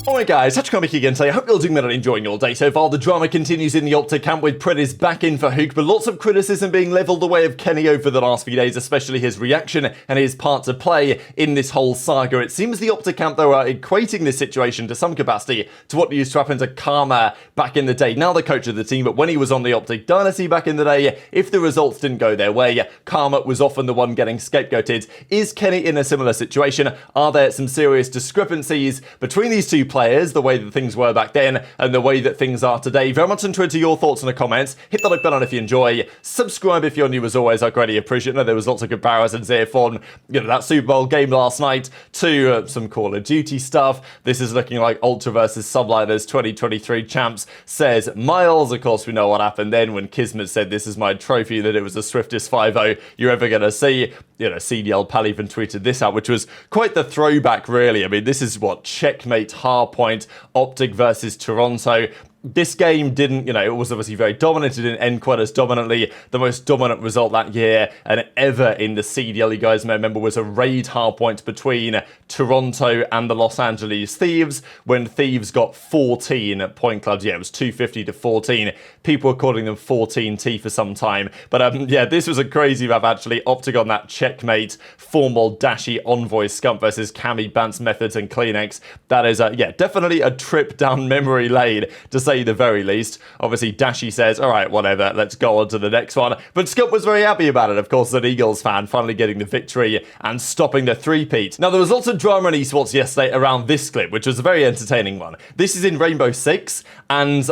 Alright guys, TacticalRab again today. I hope you're doing well and enjoying your day so far. The drama continues in the OpTic camp with Priestahh back in for Hook, but lots of criticism being levelled the way of Kenny over the last few days, especially his reaction and his part to play in this whole saga. It seems the OpTic camp though are equating this situation to some capacity to what used to happen to Karma back in the day. Now the coach of the team, but when he was on the OpTic Dynasty back in the day, if the results didn't go their way, Karma was often the one getting scapegoated. Is Kenny in a similar situation? Are there some serious discrepancies between these two players, the way that things were back then and the way that things are today? Very much into your thoughts in the comments. Hit the like button if you enjoy. Subscribe if you're new as always. I greatly appreciate it. There was lots of comparisons here from that Super Bowl game last night to some Call of Duty stuff. This is looking like Ultra versus Subliners 2023 champs, says Miles. Of course, we know what happened then when Kismet said this is my trophy, that it was the swiftest 5-0 you're ever going to see. CDL Cards even tweeted this out, which was quite the throwback, really. I mean, this is what checkmate, hardpoint, OpTic versus Toronto. This game didn't, it was obviously very dominant. It didn't end quite as dominantly. The most dominant result that year and ever in the CDL, you guys may remember, was a raid hardpoint between Toronto and the Los Angeles Thieves, when Thieves got 14 point clubs. Yeah, it was 250 to 14. People were calling them 14T for some time. But yeah, this was a crazy map actually. OpTic on that checkmate, formal Dashy, Envoy, Scump versus Cammy, Bance Methods and CleanX. That is, yeah, definitely a trip down memory lane, to say the very least. Obviously, Dashy says, all right, whatever, let's go on to the next one. But Scump was very happy about it, of course, an Eagles fan, finally getting the victory and stopping the three-peat. Now, there was lots of drama in Esports yesterday around this clip, which was a very entertaining one. This is in Rainbow Six, and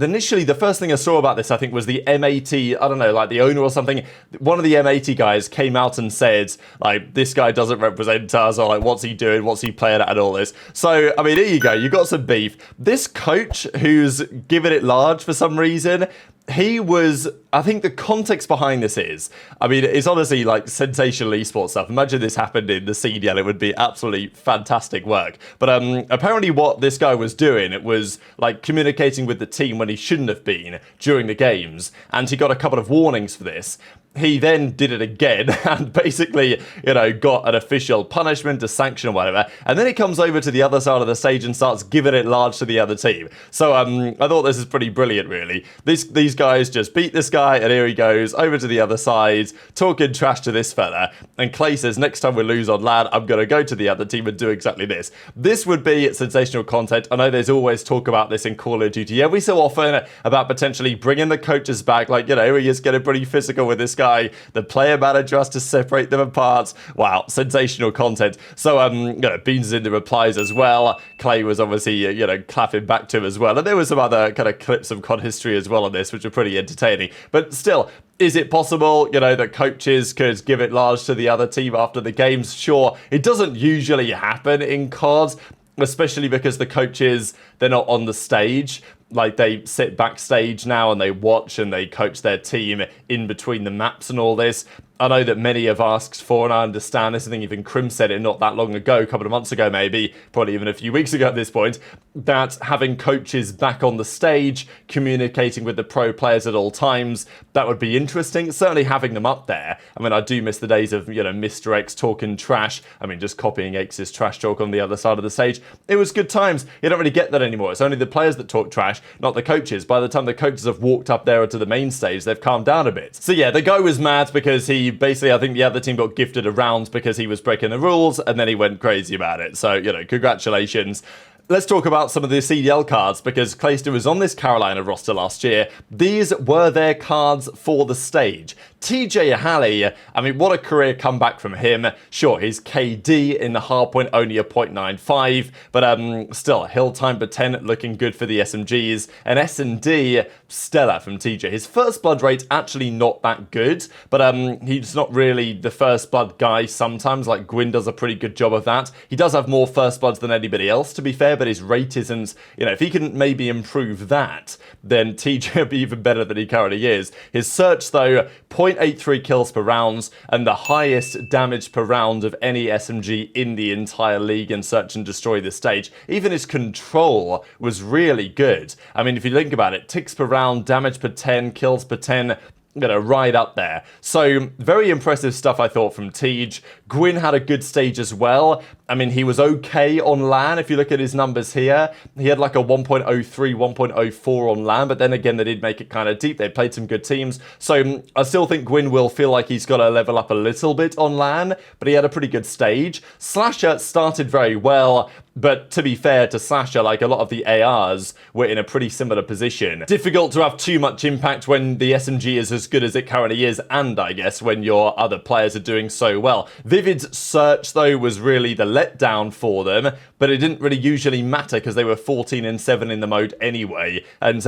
initially, the first thing I saw about this, I think, was the M80, I don't know, like the owner or something. One of the M80 guys came out and said, like, this guy doesn't represent us, or like, what's he doing, what's he playing at, and all this. So, I mean, here you go, you got some beef. This coach, who's given it large for some reason, he was, I think the context behind this is, I mean, it's honestly like sensational esports stuff. Imagine this happened in the CDL, it would be absolutely fantastic work. But apparently what this guy was doing, it was like communicating with the team when he shouldn't have been during the games, and he got a couple of warnings for this. He then did it again and basically, got an official punishment, a sanction or whatever. And then he comes over to the other side of the stage and starts giving it large to the other team. So I thought this is pretty brilliant, really. These guys just beat this guy, and here he goes over to the other side, talking trash to this fella. And Clay says, next time we lose on LAN, I'm going to go to the other team and do exactly this. This would be sensational content. I know there's always talk about this in Call of Duty every so often, about potentially bringing the coaches back. Like, he is getting pretty physical with this guy. The player manager has to separate them apart. Wow, sensational content. So, Beans is in the replies as well. Clay was obviously, clapping back to him as well. And there was some other kind of clips of COD history as well on this, which are pretty entertaining. But still, is it possible, that coaches could give it large to the other team after the games? Sure, it doesn't usually happen in COD, especially because the coaches, they're not on the stage. Like, they sit backstage now and they watch and they coach their team in between the maps and all this. I know that many have asked for, and I understand this. I think even Kremp said it not that long ago, a couple of months ago maybe, probably even a few weeks ago at this point, that having coaches back on the stage, communicating with the pro players at all times, that would be interesting. Certainly having them up there. I mean, I do miss the days of, Mr. X talking trash. I mean, just copying X's trash talk on the other side of the stage. It was good times. You don't really get that anymore. It's only the players that talk trash, not the coaches. By the time the coaches have walked up there to the main stage, they've calmed down a bit. So yeah, the guy was mad because he basically, I think the other team got gifted a round because he was breaking the rules, and then he went crazy about it. So, congratulations. Let's talk about some of the CDL cards, because Clayster was on this Carolina roster last year. These were their cards for the stage. TJHaLy, I mean, what a career comeback from him. Sure, his KD in the hardpoint only a 0.95, but still, hill time per 10 looking good for the SMGs. And S&D, stellar from TJ. His first blood rate actually not that good, but he's not really the first blood guy sometimes, like Gwinn does a pretty good job of that. He does have more first bloods than anybody else, to be fair, but his rate isn't, if he can maybe improve that, then TJ will be even better than he currently is. His search, though, 0.83 kills per round, and the highest damage per round of any SMG in the entire league in Search and Destroy this stage. Even his control was really good. I mean, if you think about it, ticks per round, damage per 10, kills per 10, right up there. So very impressive stuff, I thought, from TJ. Gwinn had a good stage as well. I mean, he was okay on LAN. If you look at his numbers here, he had like a 1.03, 1.04 on LAN, but then again, they did make it kind of deep. They played some good teams. So I still think Gwinn will feel like he's got to level up a little bit on LAN, but he had a pretty good stage. Slasher started very well, but to be fair to Slasher, like a lot of the ARs were in a pretty similar position. Difficult to have too much impact when the SMG is as good as it currently is, and I guess when your other players are doing so well. Vivid's search, though, was really the letdown for them, but it didn't really usually matter because they were 14-7 in the mode anyway. And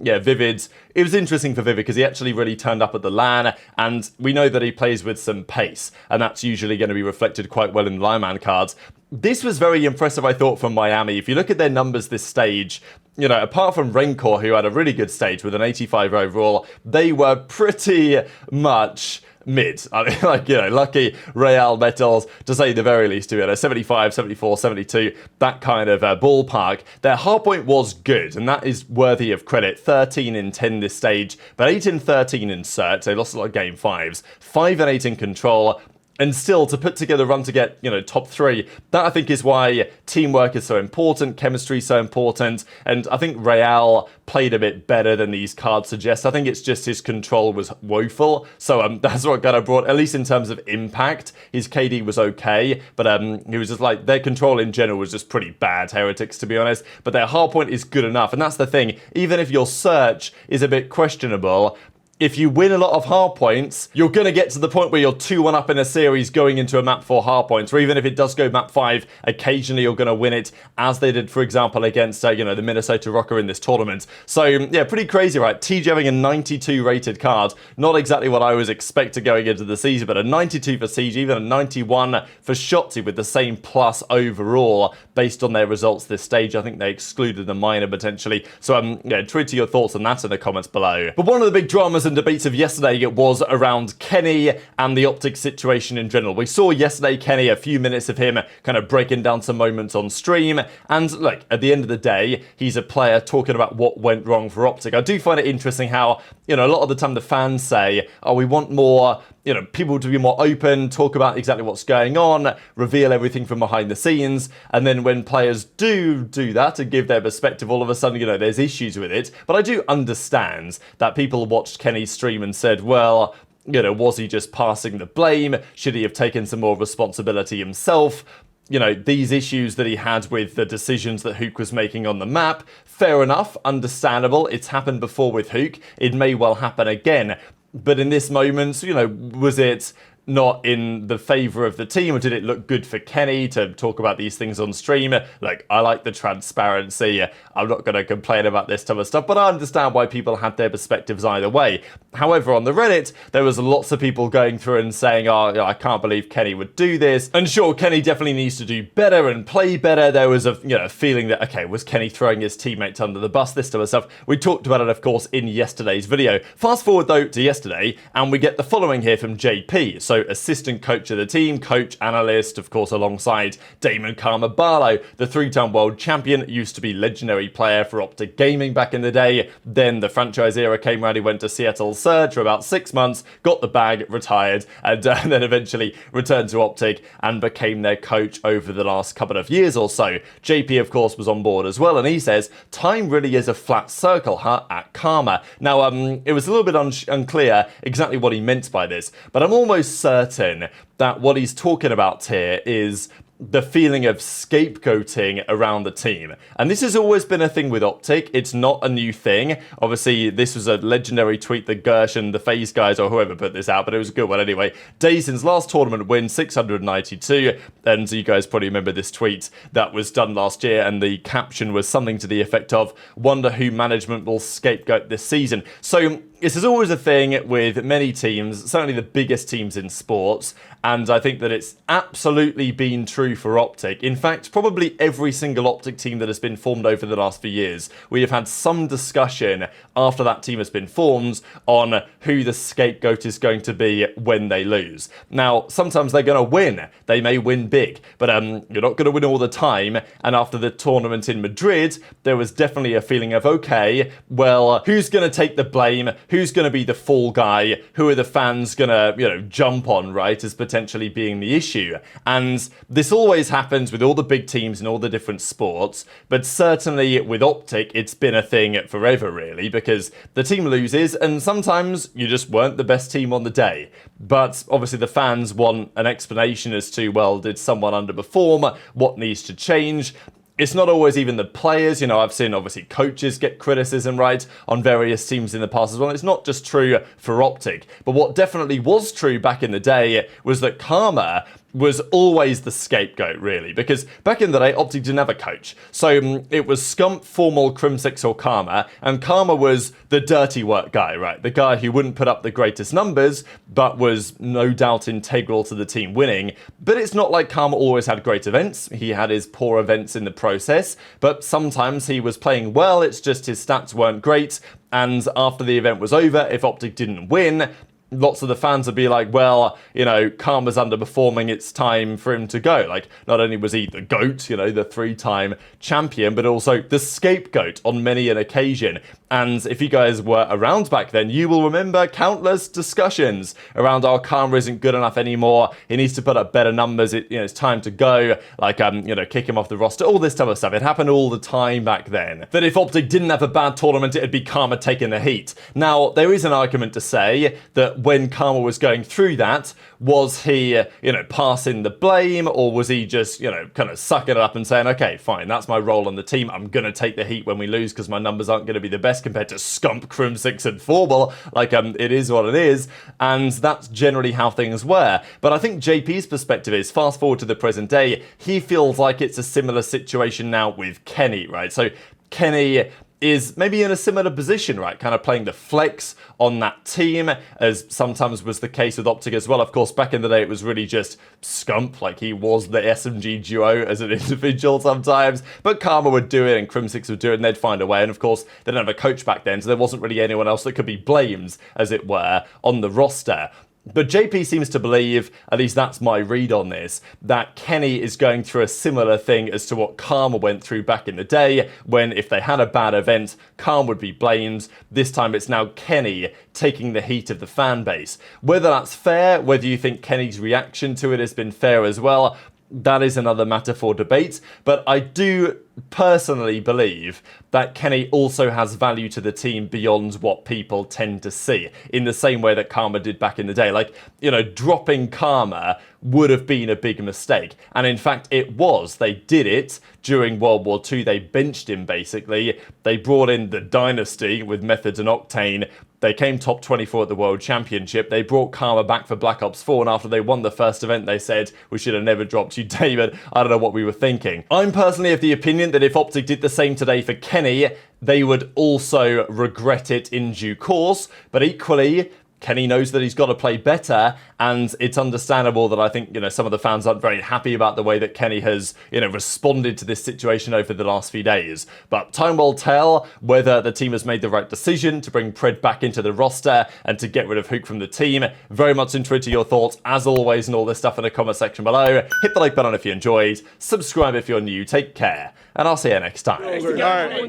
yeah, Vivid's, it was interesting for Vivid because he actually really turned up at the LAN, and we know that he plays with some pace, and that's usually going to be reflected quite well in lineman cards. This was very impressive, I thought, from Miami. If you look at their numbers this stage, you know, apart from Rancor, who had a really good stage with an 85 overall, they were pretty much mid. I mean, like, you know, lucky Real Metals, to say the very least, to be 75, 74, 72, that kind of ballpark. Their hardpoint was good, and that is worthy of credit. 13-10 this stage, but 8-13 in search. They lost a lot of game 5s. 5-8 in control. And still, to put together a run to get, you know, top 3, that I think is why teamwork is so important, chemistry is so important, and I think Real played a bit better than these cards suggest. I think it's just his control was woeful, so that's what kind of brought, at least in terms of impact, his KD was okay, but he was just like, their control in general was just pretty bad, Heretics, to be honest, but their hardpoint is good enough, and that's the thing, even if your search is a bit questionable, if you win a lot of hardpoints, you're going to get to the point where you're 2-1 up in a series going into a map 4 hardpoints, or even if it does go map 5, occasionally you're going to win it, as they did, for example, against, you know, the Minnesota Rocker in this tournament. So, yeah, pretty crazy, right? TJ having a 92 rated card. Not exactly what I was expecting going into the season, but a 92 for CJ, even a 91 for Shotzzy with the same plus overall based on their results this stage. I think they excluded the minor potentially. So, yeah, tweet your thoughts on that in the comments below. But one of the big dramas and debates of yesterday was around Kenny and the OpTic situation in general. We saw yesterday Kenny, a few minutes of him kind of breaking down some moments on stream, and look, at the end of the day, he's a player talking about what went wrong for OpTic. I do find it interesting how, you know, a lot of the time the fans say, oh, we want more, you know, people to be more open, talk about exactly what's going on, reveal everything from behind the scenes, and then when players do that and give their perspective, all of a sudden, you know, there's issues with it. But I do understand that people watched Kenny's stream and said, well, you know, was he just passing the blame? Should he have taken some more responsibility himself? You know, these issues that he had with the decisions that Hook was making on the map, fair enough, understandable. It's happened before with Hook. It may well happen again. But in this moment, you know, was it not in the favour of the team, or did it look good for Kenny to talk about these things on stream? Like, I like the transparency. I'm not going to complain about this type of stuff, but I understand why people had their perspectives either way. However, on the Reddit, there was lots of people going through and saying, oh, you know, I can't believe Kenny would do this. And sure, Kenny definitely needs to do better and play better. There was a, you know, feeling that, okay, was Kenny throwing his teammates under the bus, this type of stuff. We talked about it, of course, in yesterday's video. Fast forward, though, to yesterday, and we get the following here from JP. So, assistant coach of the team, coach, analyst, of course, alongside Damon Karma Barlow, the 3-time world champion, used to be legendary player for OpTic Gaming back in the day. Then the franchise era came around, he went to Seattle Surge for about 6 months, got the bag, retired, and then eventually returned to OpTic and became their coach over the last couple of years or so. JP, of course, was on board as well, and he says, time really is a flat circle, huh, at Karma. Now, it was a little bit unclear exactly what he meant by this, but I'm almost certain that what he's talking about here is the feeling of scapegoating around the team. And this has always been a thing with OpTic. It's not a new thing. Obviously, this was a legendary tweet that Gersh and the FaZe guys, or whoever put this out, but it was a good one anyway. Dazen's last tournament win, 692. And you guys probably remember this tweet that was done last year, and the caption was something to the effect of, wonder who management will scapegoat this season. So this is always a thing with many teams, certainly the biggest teams in sports, and I think that it's absolutely been true for OpTic. In fact, probably every single OpTic team that has been formed over the last few years, we have had some discussion after that team has been formed on who the scapegoat is going to be when they lose. Now, sometimes they're going to win. They may win big, but you're not going to win all the time, and after the tournament in Madrid, there was definitely a feeling of, okay, well, who's going to take the blame? who's going to be the fall guy, who are the fans going to, you know, jump on, right, as potentially being the issue. And this always happens with all the big teams in all the different sports, but certainly with OpTic, it's been a thing forever, really, because the team loses, and sometimes you just weren't the best team on the day. But obviously the fans want an explanation as to, well, did someone underperform? What needs to change? It's not always even the players. You know, I've seen obviously coaches get criticism, right, on various teams in the past as well. It's not just true for OpTic. But what definitely was true back in the day was that Karma was always the scapegoat, really, because back in the day, OpTic didn't have a coach. So it was Scump, Formal, Crimsix, or Karma, and Karma was the dirty work guy, right? The guy who wouldn't put up the greatest numbers, but was no doubt integral to the team winning. But it's not like Karma always had great events. He had his poor events in the process, but sometimes he was playing well, it's just his stats weren't great, and after the event was over, if OpTic didn't win, lots of the fans would be like, well, you know, Karma's underperforming, it's time for him to go. Like, not only was he the GOAT, you know, the 3-time champion, but also the scapegoat on many an occasion. And if you guys were around back then, you will remember countless discussions around, oh, Karma isn't good enough anymore, he needs to put up better numbers, it's time to go, like, you know, kick him off the roster, all this type of stuff. It happened all the time back then. That if OpTic didn't have a bad tournament, it'd be Karma taking the heat. Now, there is an argument to say that when Karma was going through that, was he, you know, passing the blame, or was he just, you know, kind of sucking it up and saying, okay, fine, that's my role on the team, I'm gonna take the heat when we lose because my numbers aren't gonna be the best compared to Scump, Crimsix, and Formal, like, it is what it is, and that's generally how things were. But I think JP's perspective is, fast forward to the present day, he feels like it's a similar situation now with Kenny, right? So Kenny is maybe in a similar position, right? Kind of playing the flex on that team, as sometimes was the case with OpTic as well. Of course, back in the day, it was really just Scump, like he was the SMG duo as an individual sometimes, but Karma would do it and Crimsix would do it and they'd find a way. And of course, they didn't have a coach back then, so there wasn't really anyone else that could be blamed, as it were, on the roster. But JP seems to believe, at least that's my read on this, that Kenny is going through a similar thing as to what Karma went through back in the day, when if they had a bad event, Karma would be blamed. This time it's now Kenny taking the heat of the fan base. Whether that's fair, whether you think Kenny's reaction to it has been fair as well, that is another matter for debate, but I do personally believe that Kenny also has value to the team beyond what people tend to see, in the same way that Karma did back in the day. Like, you know, dropping Karma would have been a big mistake, and in fact it was. They did it during World War II. They benched him, basically. They brought in the Dynasty with Methods and Octane. They came top 24 at the World Championship. They brought Karma back for Black Ops 4, and after they won the first event, they said, we should have never dropped you, David. I don't know what we were thinking. I'm personally of the opinion that if OpTic did the same today for Kenny, they would also regret it in due course, but equally, Kenny knows that he's got to play better, and it's understandable that I think, you know, some of the fans aren't very happy about the way that Kenny has, you know, responded to this situation over the last few days. But time will tell whether the team has made the right decision to bring Pred back into the roster and to get rid of Hook from the team. Very much interested in your thoughts, as always, and all this stuff in the comment section below. Hit the like button if you enjoyed, subscribe if you're new, take care, and I'll see you next time. Alright.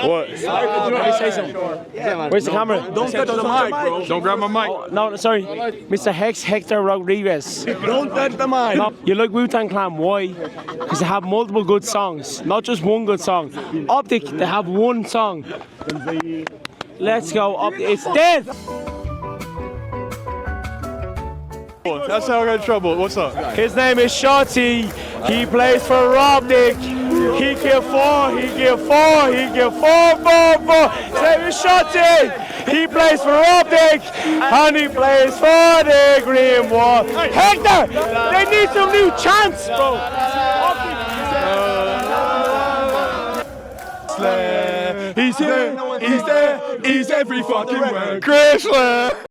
What? Say something. Where's the camera? Don't touch the mic, bro. Don't grab my mic. Oh, no, sorry. Mr. Hector Rodriguez. Don't touch the mic. No, you like Wu-Tang Clan, why? Because they have multiple good songs, not just one good song. OpTic, they have one song. Let's go, OpTic. It's dead! That's how I got in trouble. What's up? His name is Shotzzy. He plays for OpTic. He get 4, he get 4, he get 4. His name is Shotzzy. He plays for OpTic, and he plays for the Green Wall. Hector, they need some new chants, bro. He's here, he's there, he's every fucking where. Chris.